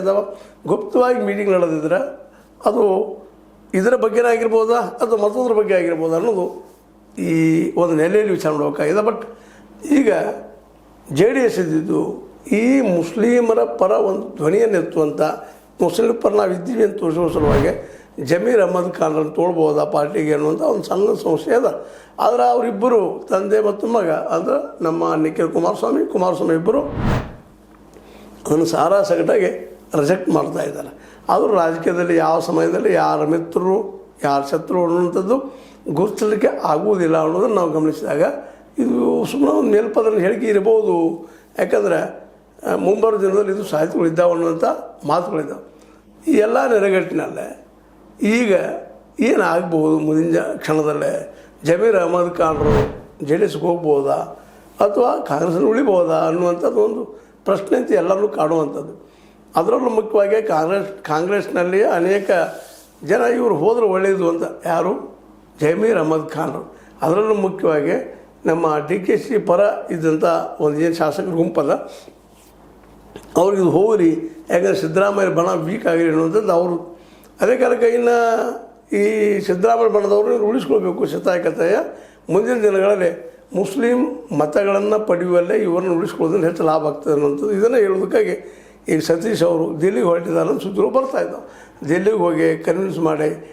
ಇದ್ದಾವೆ. ಗುಪ್ತವಾಗಿ ಮೀಟಿಂಗ್ ನಡೆದಿದ್ರೆ ಅದು ಇದರ ಬಗ್ಗೆ ಆಗಿರ್ಬೋದಾ ಅಥವಾ ಮತ್ತೊಂದ್ರ ಬಗ್ಗೆ ಆಗಿರ್ಬೋದಾ ಅನ್ನೋದು ಈ ಒಂದು ನೆಲೆಯಲ್ಲಿ ವಿಚಾರ ಮಾಡಬೇಕಾಗಿದೆ. ಬಟ್ ಈಗ JDS ಇದ್ದಿದ್ದು ಈ ಮುಸ್ಲಿಮರ ಪರ ಒಂದು ಧ್ವನಿಯನ್ನು ಎತ್ತುವಂಥ ಮುಸ್ಲಿಂ ಪರ ನಾವು ಇದ್ದೀವಿ ಅಂತ ತೋರಿಸುವ ಸಲುವಾಗಿ ಜಮೀರ್ ಅಹ್ಮದ್ ಖಾನ್ರನ್ನು ತೋಳ್ಬೋದಾ ಪಾರ್ಟಿಗೆ ಅನ್ನುವಂಥ ಒಂದು ಸಣ್ಣ ಸಂಶಯ ಅದ. ಆದರೆ ಅವರಿಬ್ಬರು ತಂದೆ ಮತ್ತು ಮಗ ಅಂದರೆ ನಮ್ಮ ನಿಖಿಲ್ ಕುಮಾರಸ್ವಾಮಿ ಇಬ್ಬರು ಅದನ್ನು ಸಾರಾ ಸಗಟಾಗಿ ರಿಜೆಕ್ಟ್ ಮಾಡ್ತಾ ಇದ್ದಾರೆ. ಆದರೂ ರಾಜಕೀಯದಲ್ಲಿ ಯಾವ ಸಮಯದಲ್ಲಿ ಯಾರ ಮಿತ್ರರು ಯಾರ ಶತ್ರು ಅನ್ನುವಂಥದ್ದು ಗುರುತಿಸಲಿಕ್ಕೆ ಆಗುವುದಿಲ್ಲ ಅನ್ನೋದನ್ನು ನಾವು ಗಮನಿಸಿದಾಗ ಇದು ಸುಮ್ಮನೆ ಒಂದು ಮೇಲ್ಪದರ ಹೇಳಿಕೆ ಇರ್ಬೋದು. ಯಾಕಂದರೆ ಮುಂಬರುವ ದಿನದಲ್ಲಿ ಇದು ಸಾಹಿತ್ಯಗಳಿದ್ದಾವೆ ಅನ್ನುವಂಥ ಮಾತುಗಳಿದ್ದಾವೆ. ಈ ಎಲ್ಲ ನೆರೆಗಟ್ಟಿನಲ್ಲೇ ಈಗ ಏನಾಗ್ಬೋದು ಮುಂದಿನ ಕ್ಷಣದಲ್ಲೇ ಜಮೀರ್ ಅಹ್ಮದ್ ಖಾನ್ರು JDSಗೆ ಹೋಗ್ಬೋದಾ ಅಥವಾ ಕಾಂಗ್ರೆಸ್ನಲ್ಲಿ ಉಳಿಬೋದಾ ಅನ್ನುವಂಥದ್ದು ಒಂದು ಪ್ರಶ್ನೆ ಅಂತ ಎಲ್ಲರೂ ಕಾಡುವಂಥದ್ದು. ಅದರಲ್ಲೂ ಮುಖ್ಯವಾಗಿ ಕಾಂಗ್ರೆಸ್ನಲ್ಲಿ ಅನೇಕ ಜನ ಇವರು ಹೋದ್ರೆ ಒಳ್ಳೆಯದು ಅಂತ ಯಾರು ಜಮೀರ್ ಅಹ್ಮದ್ ಖಾನ್ರು, ಅದರಲ್ಲೂ ಮುಖ್ಯವಾಗಿ ನಮ್ಮ DKC ಪರ ಇದ್ದಂಥ ಒಂದು ಏನು ಶಾಸಕರ ಗುಂಪಲ್ಲ ಅವ್ರಿಗೆ ಇದು ಹೋಗಲಿ, ಯಾಕಂದರೆ ಸಿದ್ದರಾಮಯ್ಯ ಬಣ ವೀಕ್ ಆಗಿರಿ ಅನ್ನುವಂಥದ್ದು ಅವರು. ಅದೇ ಕಾರಣಕ್ಕೆ ಇನ್ನು ಈ ಸಿದ್ದರಾಮಯ್ಯ ಬಣದವರು ಉಳಿಸ್ಕೊಳ್ಬೇಕು ಶತಾಯಕತೆಯ ಮುಂದಿನ ದಿನಗಳಲ್ಲಿ ಮುಸ್ಲಿಂ ಮತಗಳನ್ನು ಪಡೆಯುವಲ್ಲೇ ಇವರನ್ನು ಉಳಿಸ್ಕೊಳ್ಳೋದ್ರಲ್ಲಿ ಹೆಚ್ಚು ಲಾಭ ಆಗ್ತದೆ ಅನ್ನೋಂಥದ್ದು. ಇದನ್ನು ಹೇಳೋದಕ್ಕಾಗಿ ಈಗ ಸತೀಶ್ ಅವರು ದಿಲ್ಲಿಗೆ ಹೊರಟಿದ್ದಾರೆ ಅಂತ ಸುದ್ದಿಗಳು ಬರ್ತಾಯಿದ್ದಾವೆ. ದಿಲ್ಲಿಗೆ ಹೋಗಿ ಕನ್ವಿನ್ಸ್ ಮಾಡಿ